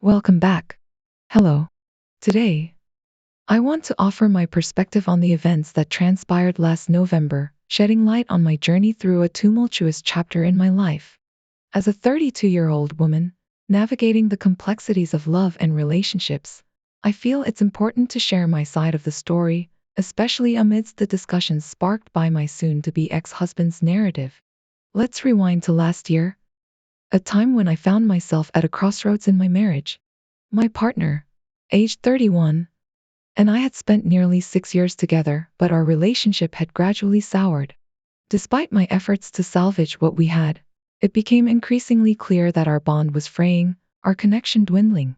Welcome back. Hello. Today, I want to offer my perspective on the events that transpired last November, shedding light on my journey through a tumultuous chapter in my life. As a 32-year-old woman, navigating the complexities of love and relationships, I feel it's important to share my side of the story, especially amidst the discussions sparked by my soon-to-be ex-husband's narrative. Let's rewind to last year, a time when I found myself at a crossroads in my marriage. My partner, aged 31, and I had spent nearly 6 years together, but our relationship had gradually soured. Despite my efforts to salvage what we had, it became increasingly clear that our bond was fraying, our connection dwindling.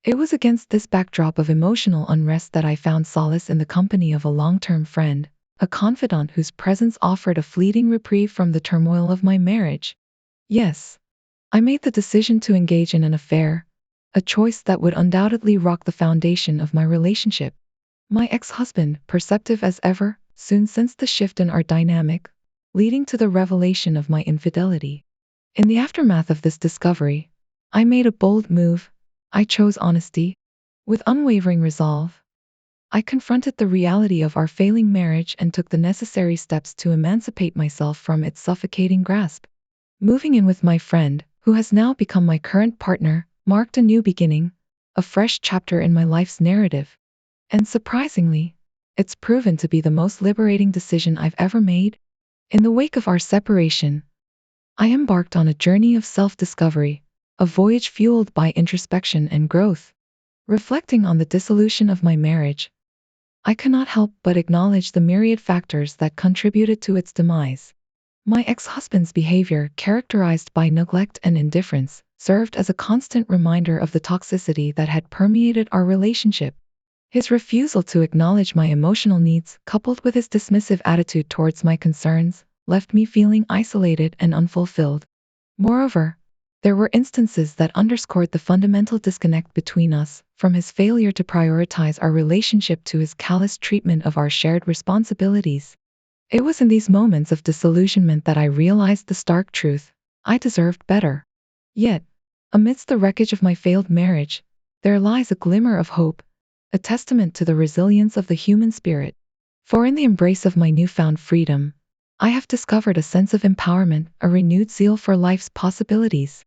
It was against this backdrop of emotional unrest that I found solace in the company of a long-term friend, a confidant whose presence offered a fleeting reprieve from the turmoil of my marriage. Yes, I made the decision to engage in an affair, a choice that would undoubtedly rock the foundation of my relationship. My ex-husband, perceptive as ever, soon sensed the shift in our dynamic, leading to the revelation of my infidelity. In the aftermath of this discovery, I made a bold move. I chose honesty. With unwavering resolve, I confronted the reality of our failing marriage and took the necessary steps to emancipate myself from its suffocating grasp. Moving in with my friend, who has now become my current partner, marked a new beginning, a fresh chapter in my life's narrative. And surprisingly, it's proven to be the most liberating decision I've ever made. In the wake of our separation, I embarked on a journey of self-discovery, a voyage fueled by introspection and growth. Reflecting on the dissolution of my marriage, I cannot help but acknowledge the myriad factors that contributed to its demise. My ex-husband's behavior, characterized by neglect and indifference, served as a constant reminder of the toxicity that had permeated our relationship. His refusal to acknowledge my emotional needs, coupled with his dismissive attitude towards my concerns, left me feeling isolated and unfulfilled. Moreover, there were instances that underscored the fundamental disconnect between us, from his failure to prioritize our relationship to his callous treatment of our shared responsibilities. It was in these moments of disillusionment that I realized the stark truth: I deserved better. Yet, amidst the wreckage of my failed marriage, there lies a glimmer of hope, a testament to the resilience of the human spirit. For in the embrace of my newfound freedom, I have discovered a sense of empowerment, a renewed zeal for life's possibilities.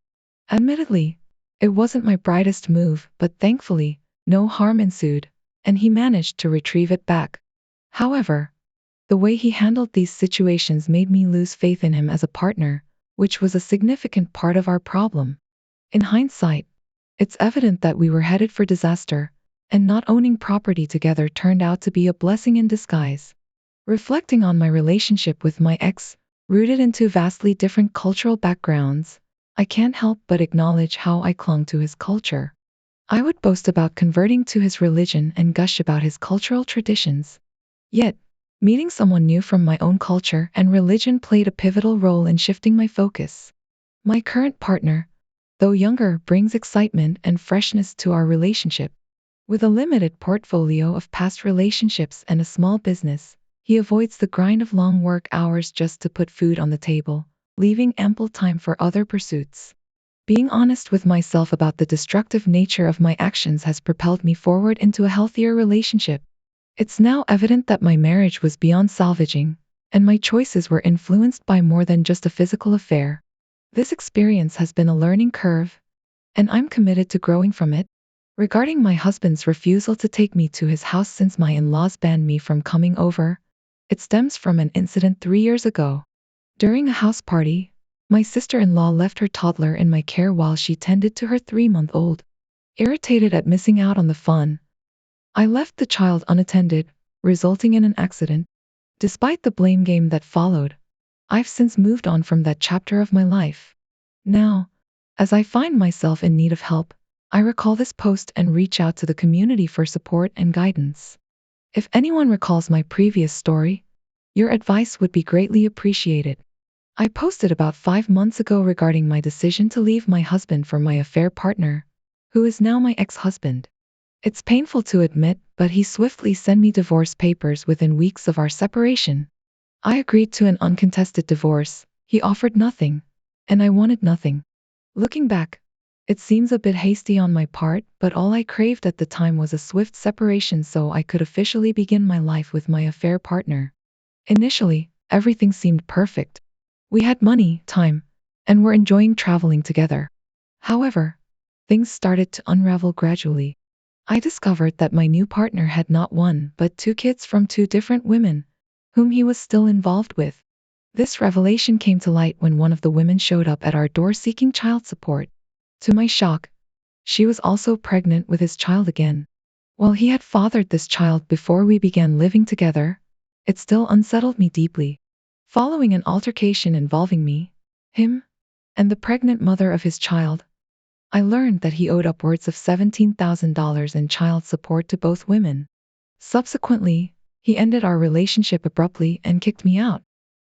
Admittedly, it wasn't my brightest move, but thankfully, no harm ensued, and he managed to retrieve it back. However, the way he handled these situations made me lose faith in him as a partner, which was a significant part of our problem. In hindsight, it's evident that we were headed for disaster, and not owning property together turned out to be a blessing in disguise. Reflecting on my relationship with my ex, rooted in two vastly different cultural backgrounds, I can't help but acknowledge how I clung to his culture. I would boast about converting to his religion and gush about his cultural traditions. Yet, meeting someone new from my own culture and religion played a pivotal role in shifting my focus. My current partner, though younger, brings excitement and freshness to our relationship. With a limited portfolio of past relationships and a small business, he avoids the grind of long work hours just to put food on the table, leaving ample time for other pursuits. Being honest with myself about the destructive nature of my actions has propelled me forward into a healthier relationship. It's now evident that my marriage was beyond salvaging, and my choices were influenced by more than just a physical affair. This experience has been a learning curve, and I'm committed to growing from it. Regarding my husband's refusal to take me to his house since my in-laws banned me from coming over, it stems from an incident 3 years ago. During a house party, my sister-in-law left her toddler in my care while she tended to her 3-month-old. Irritated at missing out on the fun, I left the child unattended, resulting in an accident. Despite the blame game that followed, I've since moved on from that chapter of my life. Now, as I find myself in need of help, I recall this post and reach out to the community for support and guidance. If anyone recalls my previous story, your advice would be greatly appreciated. I posted about 5 months ago regarding my decision to leave my husband for my affair partner, who is now my ex-husband. It's painful to admit, but he swiftly sent me divorce papers within weeks of our separation. I agreed to an uncontested divorce. He offered nothing, and I wanted nothing. Looking back, It seems a bit hasty on my part, but all I craved at the time was a swift separation so I could officially begin my life with my affair partner. Initially, everything seemed perfect. We had money, time, and were enjoying traveling together. However, things started to unravel gradually. I discovered that my new partner had not one, but two kids from two different women, whom he was still involved with. This revelation came to light when one of the women showed up at our door seeking child support. To my shock, she was also pregnant with his child again. While he had fathered this child before we began living together, it still unsettled me deeply. Following an altercation involving me, him, and the pregnant mother of his child, I learned that he owed upwards of $17,000 in child support to both women. Subsequently, he ended our relationship abruptly and kicked me out.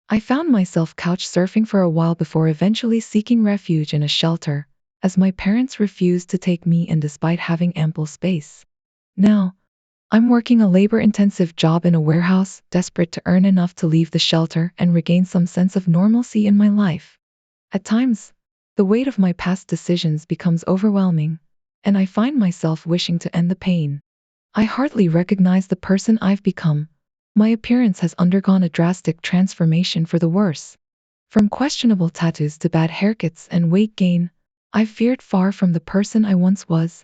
I found myself couch surfing for a while before eventually seeking refuge in a shelter, as my parents refused to take me in despite having ample space. Now, I'm working a labor-intensive job in a warehouse, desperate to earn enough to leave the shelter and regain some sense of normalcy in my life. At times, the weight of my past decisions becomes overwhelming, and I find myself wishing to end the pain. I hardly recognize the person I've become. My appearance has undergone a drastic transformation for the worse. From questionable tattoos to bad haircuts and weight gain, I've veered far from the person I once was.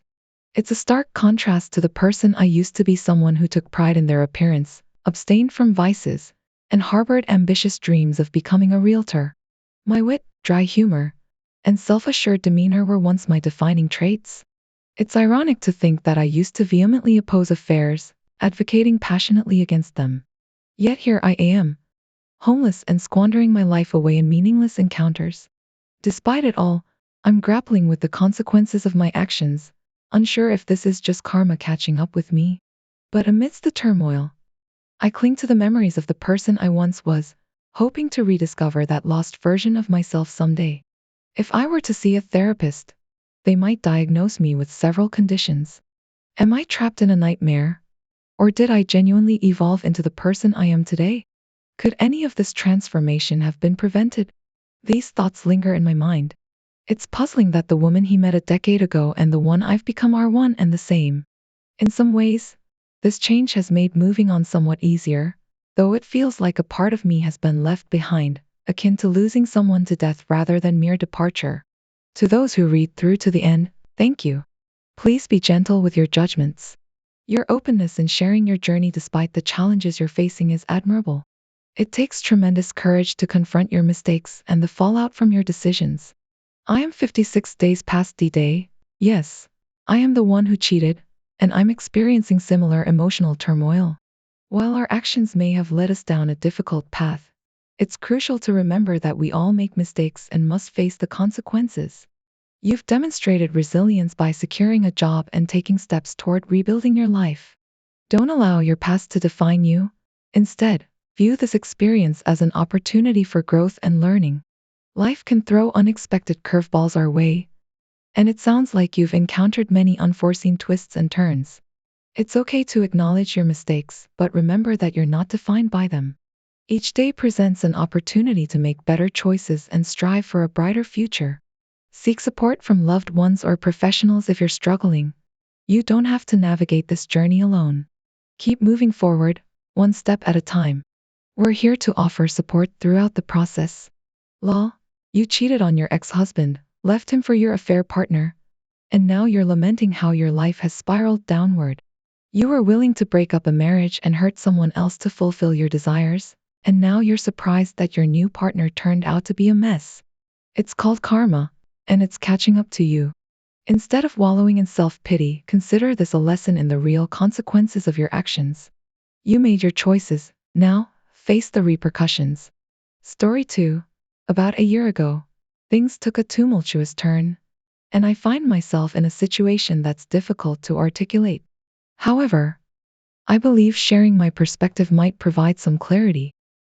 It's a stark contrast to the person I used to be, someone who took pride in their appearance, abstained from vices, and harbored ambitious dreams of becoming a realtor. My wit, dry humor, and self-assured demeanor were once my defining traits. It's ironic to think that I used to vehemently oppose affairs, advocating passionately against them. Yet here I am, homeless and squandering my life away in meaningless encounters. Despite it all, I'm grappling with the consequences of my actions, unsure if this is just karma catching up with me. But amidst the turmoil, I cling to the memories of the person I once was, hoping to rediscover that lost version of myself someday. If I were to see a therapist, they might diagnose me with several conditions. Am I trapped in a nightmare? Or did I genuinely evolve into the person I am today? Could any of this transformation have been prevented? These thoughts linger in my mind. It's puzzling that the woman he met a decade ago and the one I've become are one and the same. In some ways, this change has made moving on somewhat easier, though it feels like a part of me has been left behind, akin to losing someone to death rather than mere departure. To those who read through to the end, thank you. Please be gentle with your judgments. Your openness in sharing your journey despite the challenges you're facing is admirable. It takes tremendous courage to confront your mistakes and the fallout from your decisions. I am 56 days past D-Day. Yes, I am the one who cheated, and I'm experiencing similar emotional turmoil. While our actions may have led us down a difficult path, it's crucial to remember that we all make mistakes and must face the consequences. You've demonstrated resilience by securing a job and taking steps toward rebuilding your life. Don't allow your past to define you. Instead, view this experience as an opportunity for growth and learning. Life can throw unexpected curveballs our way, and it sounds like you've encountered many unforeseen twists and turns. It's okay to acknowledge your mistakes, but remember that you're not defined by them. Each day presents an opportunity to make better choices and strive for a brighter future. Seek support from loved ones or professionals if you're struggling. You don't have to navigate this journey alone. Keep moving forward, one step at a time. We're here to offer support throughout the process. Lol, you cheated on your ex-husband, left him for your affair partner, and now you're lamenting how your life has spiraled downward. You were willing to break up a marriage and hurt someone else to fulfill your desires, and now you're surprised that your new partner turned out to be a mess. It's called karma, and it's catching up to you. Instead of wallowing in self-pity, consider this a lesson in the real consequences of your actions. You made your choices, now, face the repercussions. Story 2. About a year ago, things took a tumultuous turn, and I find myself in a situation that's difficult to articulate. However, I believe sharing my perspective might provide some clarity.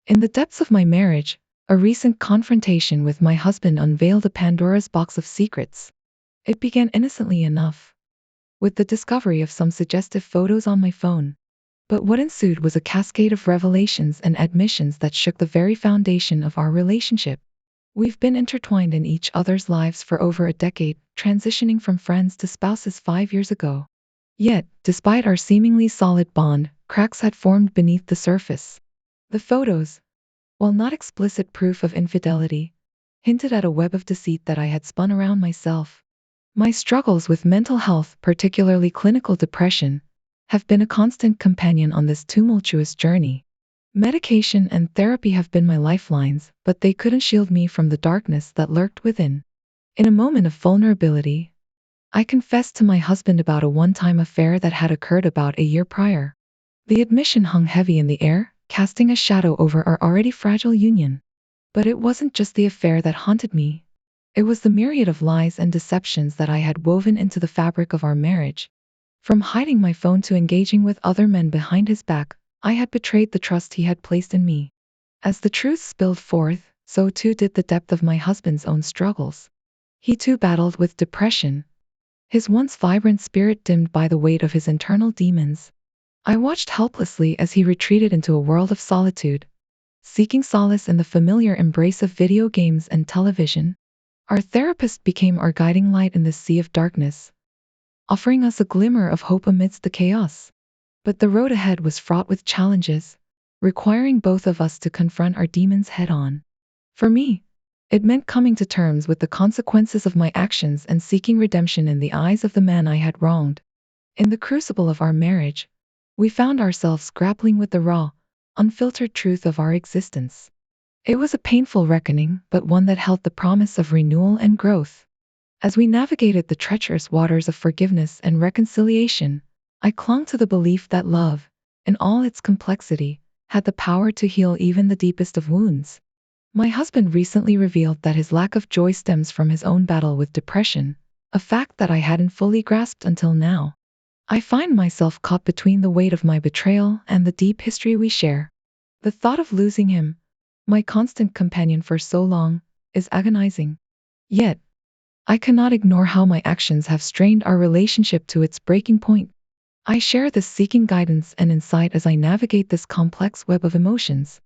In the depths of my marriage, a recent confrontation with my husband unveiled a Pandora's box of secrets. It began innocently enough, with the discovery of some suggestive photos on my phone. But what ensued was a cascade of revelations and admissions that shook the very foundation of our relationship. We've been intertwined in each other's lives for over a decade, transitioning from friends to spouses 5 years ago. Yet, despite our seemingly solid bond, cracks had formed beneath the surface. The photos, while not explicit proof of infidelity, hinted at a web of deceit that I had spun around myself. My struggles with mental health, particularly clinical depression, have been a constant companion on this tumultuous journey. Medication and therapy have been my lifelines, but they couldn't shield me from the darkness that lurked within. In a moment of vulnerability, I confessed to my husband about a one-time affair that had occurred about a year prior. The admission hung heavy in the air, casting a shadow over our already fragile union. But it wasn't just the affair that haunted me. It was the myriad of lies and deceptions that I had woven into the fabric of our marriage. From hiding my phone to engaging with other men behind his back, I had betrayed the trust he had placed in me. As the truth spilled forth, so too did the depth of my husband's own struggles. He too battled with depression, his once vibrant spirit dimmed by the weight of his internal demons. I watched helplessly as he retreated into a world of solitude, seeking solace in the familiar embrace of video games and television. Our therapist became our guiding light in this sea of darkness, offering us a glimmer of hope amidst the chaos. But the road ahead was fraught with challenges, requiring both of us to confront our demons head on. For me, it meant coming to terms with the consequences of my actions and seeking redemption in the eyes of the man I had wronged. In the crucible of our marriage, we found ourselves grappling with the raw, unfiltered truth of our existence. It was a painful reckoning, but one that held the promise of renewal and growth. As we navigated the treacherous waters of forgiveness and reconciliation, I clung to the belief that love, in all its complexity, had the power to heal even the deepest of wounds. My husband recently revealed that his lack of joy stems from his own battle with depression, a fact that I hadn't fully grasped until now. I find myself caught between the weight of my betrayal and the deep history we share. The thought of losing him, my constant companion for so long, is agonizing. Yet, I cannot ignore how my actions have strained our relationship to its breaking point. I share this seeking guidance and insight as I navigate this complex web of emotions.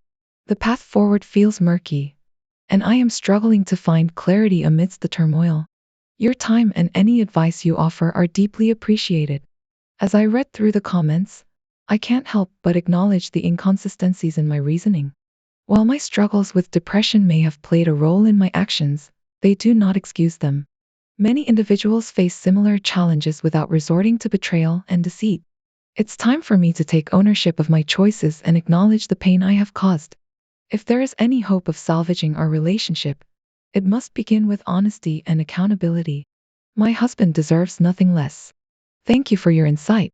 The path forward feels murky, and I am struggling to find clarity amidst the turmoil. Your time and any advice you offer are deeply appreciated. As I read through the comments, I can't help but acknowledge the inconsistencies in my reasoning. While my struggles with depression may have played a role in my actions, they do not excuse them. Many individuals face similar challenges without resorting to betrayal and deceit. It's time for me to take ownership of my choices and acknowledge the pain I have caused. If there is any hope of salvaging our relationship, it must begin with honesty and accountability. My husband deserves nothing less. Thank you for your insight.